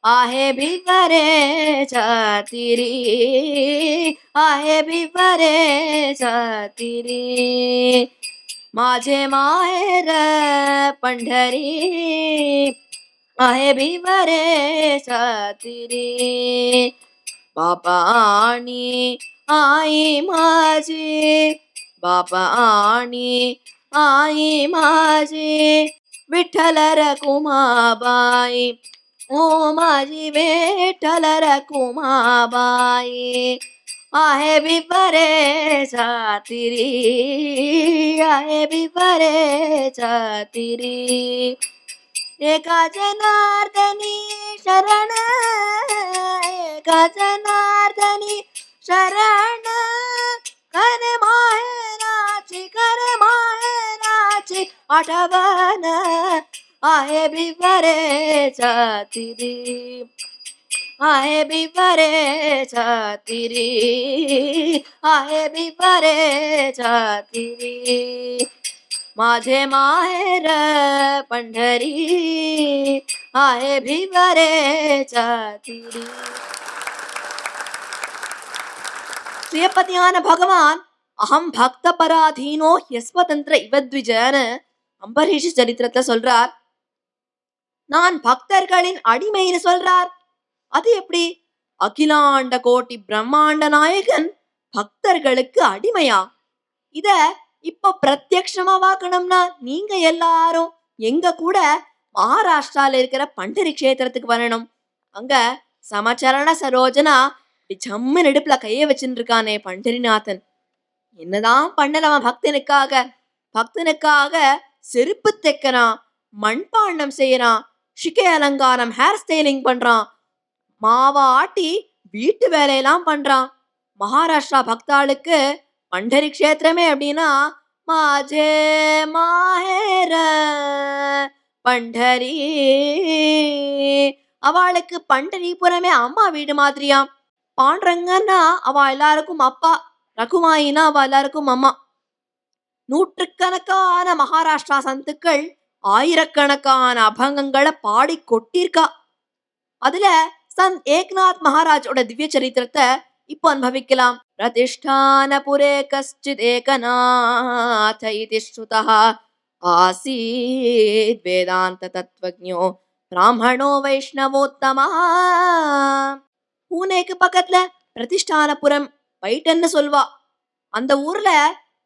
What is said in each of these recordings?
आहे भिवरे छातिरी, आहे भिवरे छातिरी, माझे माहेर पंढरी, आहे भिवरे छातिरी, बाबा आणि आई माझी, बाबा आणि आई माझी, विठ्ठल रखुमाबाई, ओ माझी विठ्ठल रखुमाबाई, आहे भिवरे छातिरी, आहे भिवरे छातिरी, एका जनार्दनी शरण, एका जनार्दनी शरण, कर माहेराची, कर माहेराची आठवण, आहे भिवरे छातिरी, आहे भिवरे छातिरी, आहे भिवरे छातिरी, माझे माहेर पंढरी, आहे भिवरे छातिरी. ஸ்ரீயப்பதியான பகவான் அகம் பக்த பராதீனோ யஸ்வதந்திர இவத்விஜன அம்பரீஷ் சரித்திரத்துல சொல்றார். நான் பக்தர்களின் அடிமைன்னு சொல்றார். அது எப்படி? அகிலாண்ட கோட்டி பிரம்மாண்ட நாயகன் பக்தர்களுக்கு அடிமையா? இத இப்ப பிரத்யக்ஷமா பார்க்கணும்னா நீங்க எல்லாரும் எங்க கூட மகாராஷ்டிரால இருக்கிற பண்டரி கஷேத்திரத்துக்கு வரணும். அங்க சமச்சரண சரோஜனா ஜம்மு நெடுப்புல கைய வச்சுட்டு இருக்கானே பண்டரிநாதன். என்னதான் பண்ணல அவன் பக்தனுக்காக? பக்தனுக்காக செருப்பு தைக்கிறான், மண்பாண்டம் செய்யறான், ஷிகை அலங்காரம், ஹேர் ஸ்டைலிங் பண்றான், மாவா ஆட்டி வீட்டு வேலையெல்லாம் பண்றான். மகாராஷ்டிரா பக்தாளுக்கு பண்டரி கஷேத்திரமே அப்படின்னா மாஜே மாஹேர பண்டரி, அவளுக்கு பண்டரிபுரமே அம்மா வீடு மாதிரியாம். பாண்டரங்கன்னா அவ எல்லாருக்கும் அப்பா, ரகுமாயினா அவ எல்லாருக்கும் அம்மா. நூற்றுக்கணக்கான மகாராஷ்டிரா சந்துக்கள் ஆயிரக்கணக்கான அபங்கங்களை பாடி கொட்டிருக்கா. அதுல சந்த் ஏக்நாத் மகாராஜோட திவ்ய சரித்திரத்தை இப்போ அனுபவிக்கலாம். பிரதிஷ்டானபுரே கஷ்டித் ஏகநாத இதி ஸ்ருதः ஆசீத் வேதாந்த தத்வஜ்ஞோ பிராமணோ வைஷ்ணவோத்தமः. பூனேக்கு பக்கத்துல பிரதிஷ்டானபுரம் பைட்டன்னு சொல்வா. அந்த ஊர்ல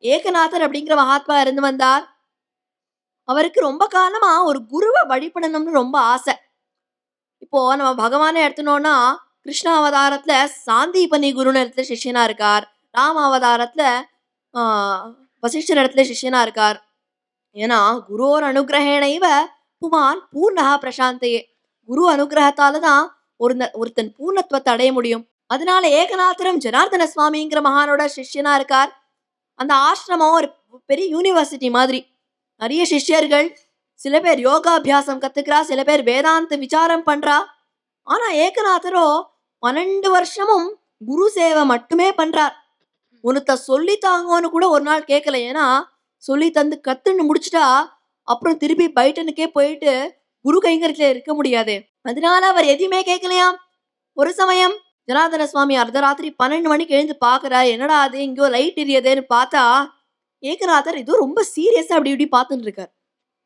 ஏகநாதர் அப்படிங்கிற மகாத்மா இருந்து வந்தார். அவருக்கு ரொம்ப காலமா ஒரு குருவை வழிபடணும்னு ரொம்ப ஆசை. இப்போ நம்ம பகவானை எடுத்துனோம்னா கிருஷ்ண அவதாரத்துல சாந்தீபனி குருன்னு இடத்துல சிஷ்யனா இருக்கார். ராம அவதாரத்துல வசிஷ்டர் இடத்துல சிஷ்யனா இருக்கார். ஏன்னா குருவோர் அனுகிரகேணைவ புமான் பூர்ணஹா பிரசாந்தையே, குரு அனுகிரகத்தாலதான் ஒருத்தன் பூர்ணத்துவத்தை அடைய முடியும். அதனால ஏகநாதரம் ஜனார்தன சுவாமிங்கிற மகானோட சிஷ்யனா இருக்கார். அந்த ஆசிரமம் ஒரு பெரிய யூனிவர்சிட்டி மாதிரி. நிறைய சிஷ்யர்கள், சில பேர் யோகாபியாசம் கத்துக்கிறா, சில பேர் வேதாந்த விசாரம் பண்றா. ஆனா ஏகநாதரோ 12 வருஷமும் குரு சேவை மட்டுமே பண்றார். உனத்த சொல்லி தாங்கன்னு கூட ஒரு நாள் கேட்கல. ஏன்னா சொல்லி தந்து கத்துன்னு முடிச்சுட்டா அப்புறம் திருப்பி பைட்டனுக்கே போயிட்டு குரு கைங்கரியத்துல இருக்க முடியாது. அதனால அவர் எதையுமே கேட்கலையாம். ஒரு சமயம் ஜனார்தன சுவாமி அர்த்தராத்திரி 12 மணிக்கு எழுந்து பாக்குறாரு. என்னடா அது இங்கோ லைட் எரியதேன்னு பார்த்தா ஏகநாதர் இதோ ரொம்ப சீரியஸா அப்படி இப்படி பார்த்துட்டு இருக்கார்.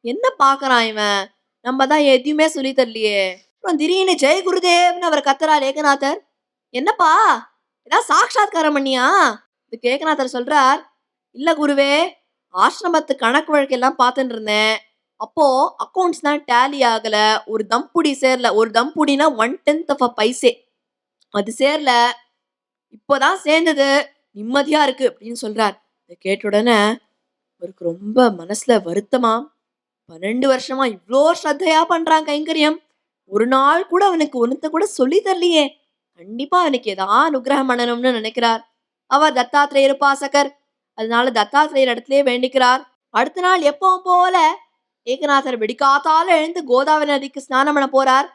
என்ன பாக்குறான் இவன், நம்ம தான் எதையுமே சொல்லி தரலையே. அப்புறம் திடீர்னு ஜெய் குருதேவ்னு அவர் கத்துறார். ஏகநாதர், என்னப்பா ஏதாவது சாட்சாத்காரம் பண்ணியா? இதுக்கு ஏகநாதர் சொல்றார், இல்ல குருவே, ஆசிரமத்து கணக்கு வழக்கெல்லாம் பார்த்துட்டு இருந்தேன். அப்போ அக்கௌண்ட்ஸ் தான் டேலி ஆகல. ஒரு தம்புடி சேரல. ஒரு தம்புடினா 1/10 பைசே, அது சேரல. இப்போதான் சேர்ந்தது, நிம்மதியா இருக்கு அப்படின்னு சொல்றார். இதை கேட்ட உடனே அவருக்கு ரொம்ப மனசுல வருத்தமா, 12 வருஷமா இவ்வளோ ஸ்ரத்தையா பண்றான் கைங்கரியம், ஒரு நாள் கூட அவனுக்கு ஒன்னத்தை கூட சொல்லி தரலையே, கண்டிப்பா அவனுக்கு ஏதாவது அனுகிரகம் பண்ணணும்னு நினைக்கிறார். அவர் தத்தாத்திரேயர் உபாசகர், அதனால தத்தாத்திரேயர் இடத்துலயே வேண்டிக்கிறார். அடுத்த நாள் எப்பவும் போல ஏகநாதர் வெடிக்காத்தால எழுந்து கோதாவரி நதிக்கு ஸ்நானம் பண்ண போறார்.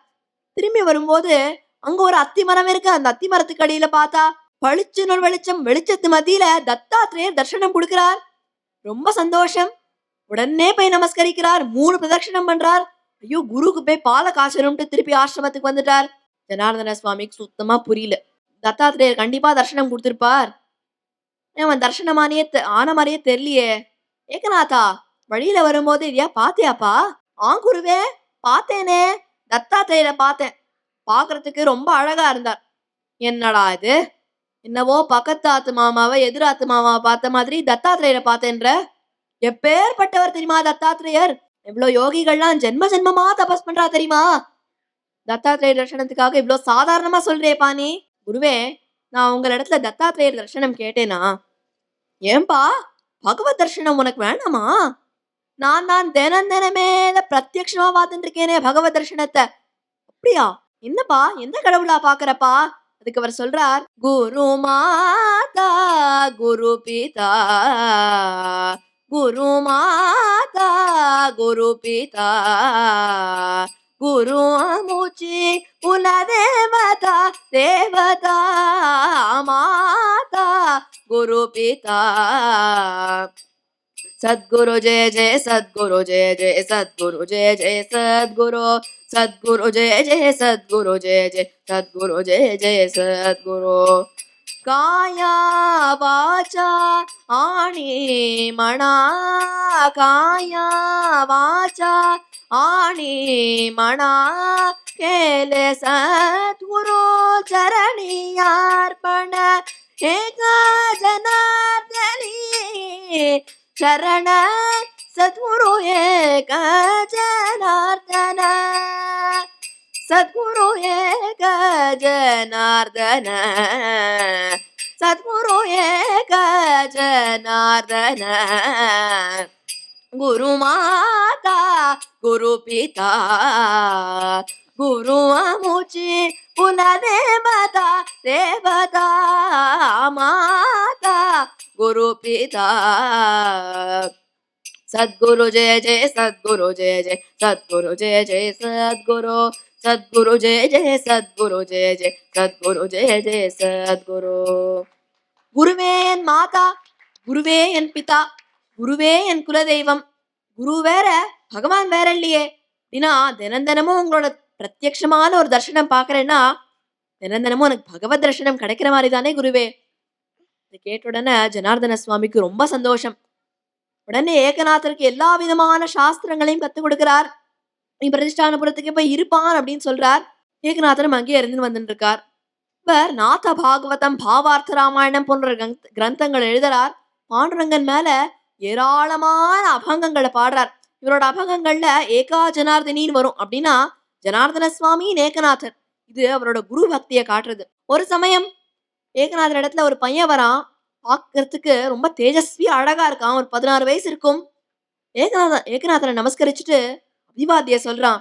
திரும்பி வரும்போது அங்க ஒரு அத்தி மரம் இருக்கு. அந்த அத்தி மரத்துக்கு அடியில பார்த்தா பளிச்சுன்னு வெளிச்சம். வெளிச்சத்து மத்தியில தத்தாத்திரேயர் தர்சனம் கொடுக்கிறார். ரொம்ப சந்தோஷம். உடனே போய் நமஸ்கரிக்கிறார். 3 பிரதட்சணம் பண்றார். ஐயோ, குருக்கு போய் பால காய்ச்சணும்ட்டு திருப்பி ஆசிரமத்துக்கு வந்துட்டார். ஜனார்தன சுவாமிக்கு சுத்தமா புரியல. தத்தாத்திரேயர் கண்டிப்பா தர்சனம் குடுத்திருப்பார். அவன் தர்சனமானியே ஆன மாரியே தெரியலையே. ஏகநாதா, வழியில வரும்போது இதையா பாத்தியாப்பா? குருவே, பார்த்தேனே. தத்தாத்திரேயரை பார்த்தேன். பார்க்கறதுக்கு ரொம்ப அழகா இருந்தார். என்னடா இது? என்னவோ பக்கத்தாத்து மாமாவை எதிராத்து மாமாவை பார்த்த மாதிரி தத்தாத்திரேயரை பார்த்தேன்ற. எப்பேற்பட்டவர் தெரியுமா தத்தாத்திரேயர்? எவ்வளவு யோகிகள்லாம் ஜென்ம ஜென்மமா தபஸ் பண்றா தெரியுமா? தத்தாத்திரேயர் தர்சனத்துக்காக இவ்வளவு சாதாரணமா சொல்றேப்பா நீ? குருவே, நான் உங்க இடத்துல தத்தாத்திரேயர் தர்சனம் கேட்டேனா? ஏன்பா, பகவத் தர்சனம் உனக்கு வேணாமா? நான் தினம் தினமே பிரத்யக்ஷமா பார்த்துட்டு இருக்கேனே பகவத் தர்சனத்தை. அப்படியா? என்னப்பா, எந்த கடவுளா பாக்குறப்பா? அதுக்கு அவர் சொல்றார், குரு மாதா குரு பிதா, குரு மாதா குரு பிதா, குரு அமுச்சி குல தேவதா, தேவதா மாதா குரு பிதா. सद्गुरु जय जय सद्गुरु जय जय सद्गुरु जय जय सद्गुरु, सद्गुरु जय जय सद्गुरु जय जय सद्गुरु जय जय सद्गुरु. काया वाचा आणि मना, काया वाचा आणि मना केले सद्गुरु चरणीयार्पण. एका जनार्दनी शरण सद्गुरु एक जनार्दन, सद्गुरु एक जनार्दन, सद्गुरु एक जनार्दन. गुरु माता गुरु पिता, गुरु अमुची कुल देवता, देवता माता गुरु पिता. सद्गुरु जय जय सद्गुरु जय जय सद्गुरु जय जय सद्गुरु, सद्गुरु जय जय सद्गुरु जय जय सद्गुरु जय जय सद्गुरु. குருவே என் மாதா, குருவே என் பிதா, குருவே என் குலதெய்வம். குரு வேற பகவான் வேற இல்லையே. அப்படின்னா தினம் தினமும் உங்களோட பிரத்யக்ஷமான ஒரு தர்சனம் பாக்குறேன்னா தினம் தினமும் எனக்கு பகவத் தர்சனம் கிடைக்கிற மாதிரி தானே குருவே. இதை கேட்ட உடனே ஜனார்தன சுவாமிக்கு ரொம்ப சந்தோஷம். உடனே ஏகநாதருக்கு எல்லா விதமான சாஸ்திரங்களையும் கத்துக் கொடுக்கிறார். நீ பிரதிஷ்டானபுரத்துக்கு போய் இருப்பான் அப்படின்னு சொல்றார். ஏகநாதரும் அங்கேயே இருந்து வந்துட்டு இருக்கார். இவர் நாத பாகவதம், பாவார்த்த ராமாயணம் போன்ற கிரந்தங்கள் எழுதுறார். பாண்டுரங்கன் மேல ஏராளமான அபங்கங்களை பாடுறார். இவரோட அபங்கங்கள்ல ஏகா ஜனார்தனின்னு வரும். அப்படின்னா ஜனார்தன சுவாமி ஏகநாதர். இது அவரோட குரு பக்தியை காட்டுறது. ஒரு சமயம் ஏகநாதர் இடத்துல ஒரு பையன் வரான். பார்க்கறதுக்கு ரொம்ப தேஜஸ்வி அழகா இருக்கான். ஒரு 16 வயசு இருக்கும். ஏகநாதரை நமஸ்கரிச்சுட்டு அபிவாத்திய சொல்றான்.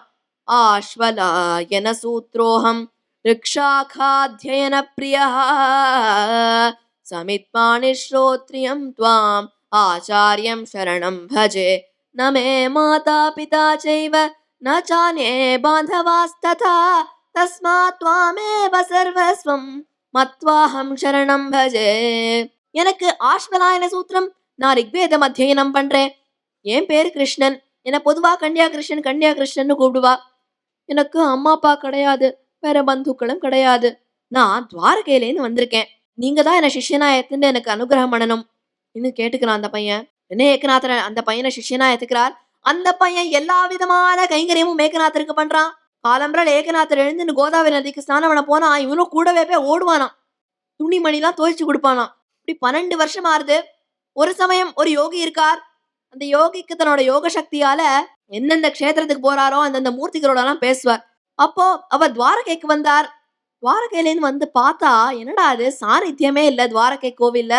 ஆஸ்வலாயன சூத்ரோஹம் ரிக்ஷாகாத்யயன பிரியா, சமித்பாணி ஸ்ரோத்ரியம் த்வாம் ஆச்சாரியம் சரணம் பஜே. நமே மாதா பிதா சைவ ந சானே பாந்தவாஸ்ததா, தஸ்மாத் த்வாமேவ சர்வஸ்வம் மத்வாஹம் சரணம் பஜே. எனக்கு ஆஸ்வலாயன சூத்திரம், நான் ரிக்வேதம் அத்தியனம் பண்றேன். என் பேரு கிருஷ்ணன். என்ன பொதுவா கன்யா கிருஷ்ணன் கன்யா கிருஷ்ணன் கூப்பிடுவா. எனக்கு அம்மா அப்பா கிடையாது, வேற பந்துக்களும் கிடையாது. நான் துவாரகையிலேருந்து வந்திருக்கேன். நீங்க தான் என்ன சிஷ்யனா ஏத்துன்னு எனக்கு அனுகிரகம் பண்ணணும் இன்னும் கேட்டுக்கிறான் அந்த பையன். என்ன ஏகநாதர் அந்த பையனை சிஷ்யனா ஏத்துக்கிறார். அந்த பையன் எல்லா விதமான கைங்கரியமும் ஏகநாதருக்கு பண்றான். காலம்பரால் ஏகநாதர் எழுந்து கோதாவரி நதிக்கு ஸ்நானம் பண்ண போனா இவனும் கூடவே போய் ஓடுவானாம். துணிமணிலாம் துவைச்சு கொடுப்பானாம். இப்படி 12 வருஷம் ஆறுது. ஒரு சமயம் ஒரு யோகி இருக்கார். அந்த யோகிக்கு தன்னோட யோக சக்தியால எந்தெந்த க்ஷேத்திரத்துக்கு போறாரோ அந்தந்த மூர்த்திகளோட எல்லாம் பேசுவார். அப்போ அவர் துவாரகைக்கு வந்தார். துவாரகையிலேருந்து வந்து பார்த்தா என்னடா அது சாநித்தியமே இல்ல துவாரகை கோவில்ல.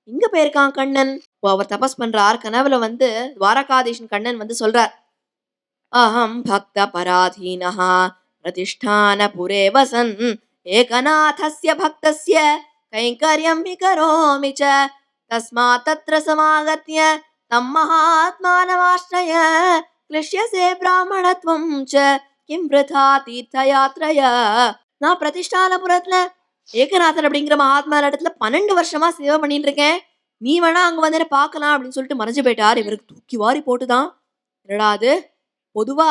இங்க போயிருக்கான் கண்ணன். அவர் தபஸ் பண்றார். கனவுல வந்து துவாரகாதீஷன் கண்ணன் வந்து சொல்றார், அஹம் பக்த பராதீனஹ பிரதிஷ்டான புரே வசன் ஏகநாதஸ்ய பக்தஸ்ய கைங்கர்யம் விகரோமி ச, தஸ்மாத் தத்ர சமாகத்ய தம் மகாத்மானமாஸ்ரய க்லிஷ்யசே பிராமணத்வம் ச கிம் விருதா தீர்த்தயாத்ரயா. நான் பிரதிஷ்டானபுரத்துல ஏகநாதர் அப்படிங்கிற மகாத்மா இடத்துல 12 வருஷமா சேவை பண்ணிட்டு இருக்கேன். நீ வேணா அங்க வந்து பார்க்கலாம் அப்படின்னு சொல்லிட்டு மறைஞ்சு போயிட்டார். இவருக்கு தூக்கி வாரி போட்டுதான். என்னடாது, பொதுவா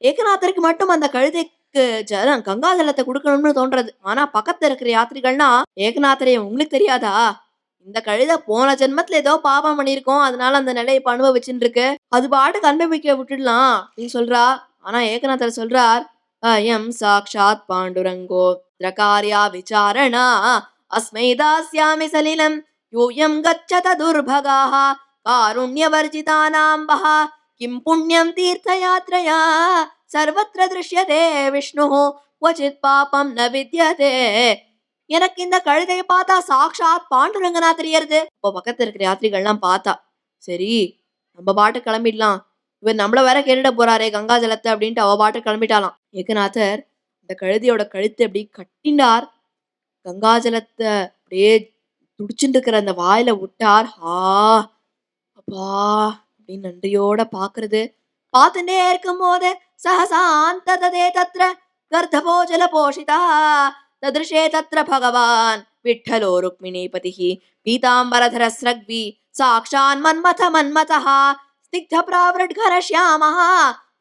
ஏகநாதருக்கு மட்டும் அந்த கழுதைக்கு கங்கா ஜலத்தை குடுக்கணும்னு தோன்றது. ஆனா பக்கத்துல இருக்கிற யாத்ரிகள்னா, "ஏகநாதரே உங்களுக்கு தெரியாதா? இந்த கழுதை போன ஜென்மத்துல ஏதோ பாவம் பண்ணியிருக்கோம். அதனால அந்த நிலைய இப்ப அனுபவிச்சுட்டு இருக்கு. அது பாட்டுக்கு அனுபவிக்க விட்டுடலாம்" அப்படின்னு சொல்றா. ஆனா ஏகநாதர் சொல்றார், "அயம் சாக்ஷாத் பாண்டுரங்கோ திரகார்யா விசாரணா அஸ்மை தாஸ்யாமி சலிலம் யூயம் கச்சத துர்பகாः காருண்யவர்ஜிதானாம் வஹ கிம் புண்ணியம் தீர்த்தயாத்ரயா சர்வத்ர திருஷ்யதே விஷ்ணுः क्वचित् பாபம் ந வித்யதே." எனக்கு இந்த கழுதையை பார்த்தா சாக்ஷாத் பாண்டுரங்கனா தெரியறது. இப்போ பக்கத்துல இருக்கிற யாத்ரிகள்லாம் பார்த்தா, சரி நம்ம பாட்டு கிளம்பிடலாம், இவர் நம்மள வேற கேட்டுட போறாரே கங்கா ஜலத்தை அப்படின்ட்டு அவ பாட்டு கிளம்பிட்டாலாம். ஏகநாதர் இந்த கழுதையோட கழுத்தை அப்படி கட்டிண்டார். கங்கா ஜலத்தை அப்படியே துடிச்சுட்டு இருக்கிற அந்த வாயில விட்டார். அப்பா அப்படின்னு நன்றியோட பாக்குறது. பார்த்துட்டே இருக்கும் போது சஹசாந்ததே தத்ர கர்த்தபோஜல போஷிதா ததிருஷே தத்ர பகவான் விட்டலோ ருக்மிணீபதிஹி பீதாம்பரதர ஸ்ரக்வி சாக்ஷான் மன்மத மன்மதஹ ஸ்னிக்த பிராவ்ரட்கர ஷ்யாமஹ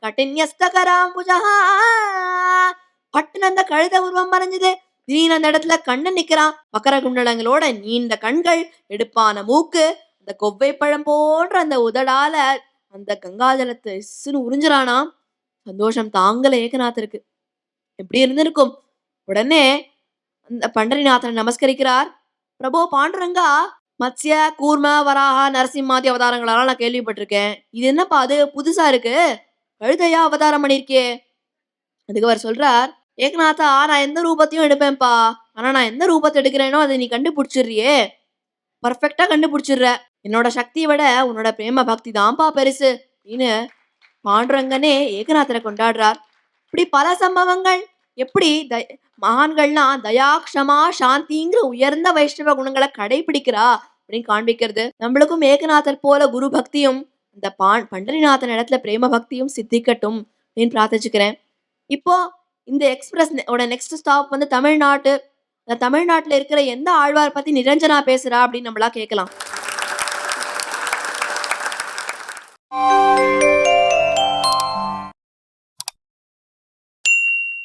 கட்டின்யஸ்தகராம்புஜஹ. பட்டுன்னு அந்த கழுத உருவம் மறைஞ்சது. திடீர்னு அந்த இடத்துல கண்ணன் நிக்கிறான். மகர குண்டலங்களோட நீண்ட கண்கள், எடுப்பான மூக்கு, அந்த கொவ்வை பழம் போன்ற அந்த உதடால அந்த கங்காஜலத்தை இஸ்ஸுன்னு உறிஞ்சுறானா. சந்தோஷம் தாங்கல ஏகநாதருக்கு. எப்படி இருந்திருக்கும். உடனே அந்த பண்டரிநாதனை நமஸ்கரிக்கிறார். பிரபோ பாண்டுரங்கா, மத்ஸ்ய கூர்ம வராக நரசிம்மாதி அவதாரங்களெல்லாம் நான் கேள்விப்பட்டிருக்கேன். இது என்னப்பா அது புதுசா இருக்கு, கழுதையா அவதாரம் பண்ணிருக்கே. அதுக்கு அவர் சொல்றார், ஏகநாதா நான் எந்த ரூபத்தையும் எடுப்பேன்ப்பா, ஆனா நான் எந்த ரூபத்தை எடுக்கிறேனோ அதை நீ கண்டுபிடிச்சிடுறியே, பர்ஃபெக்டா கண்டுபிடிச்சிடுற. என்னோட சக்தியை விட உன்னோட பிரேம பக்தி தான்ப்பா பெருசு அப்படின்னு பாண்டுரங்கனே ஏகநாதரை கொண்டாடுறார். இப்படி பல சம்பவங்கள். எப்படி மகான்கள்லாம் தயா க்ஷமா சாந்திங்கிற உயர்ந்த வைஷ்ணவ குணங்களை கடைபிடிக்கிறா அப்படின்னு காண்பிக்கிறது. நம்மளுக்கும் ஏகநாதர் போல குரு பக்தியும் இந்த பண்டரிநாதன் இடத்துல பிரேம பக்தியும் சித்திக்கட்டும் அப்படின்னு பிரார்த்திச்சுக்கிறேன். இப்போ இந்த எக்ஸ்பிரஸ் ஓட நெக்ஸ்ட் ஸ்டாப் வந்து தமிழ்நாட்டு. தமிழ்நாட்டுல இருக்கிற எந்த ஆழ்வார் பத்தி நிரஞ்சனா பேசுறா அப்படின்னு நம்மளா கேட்கலாம்.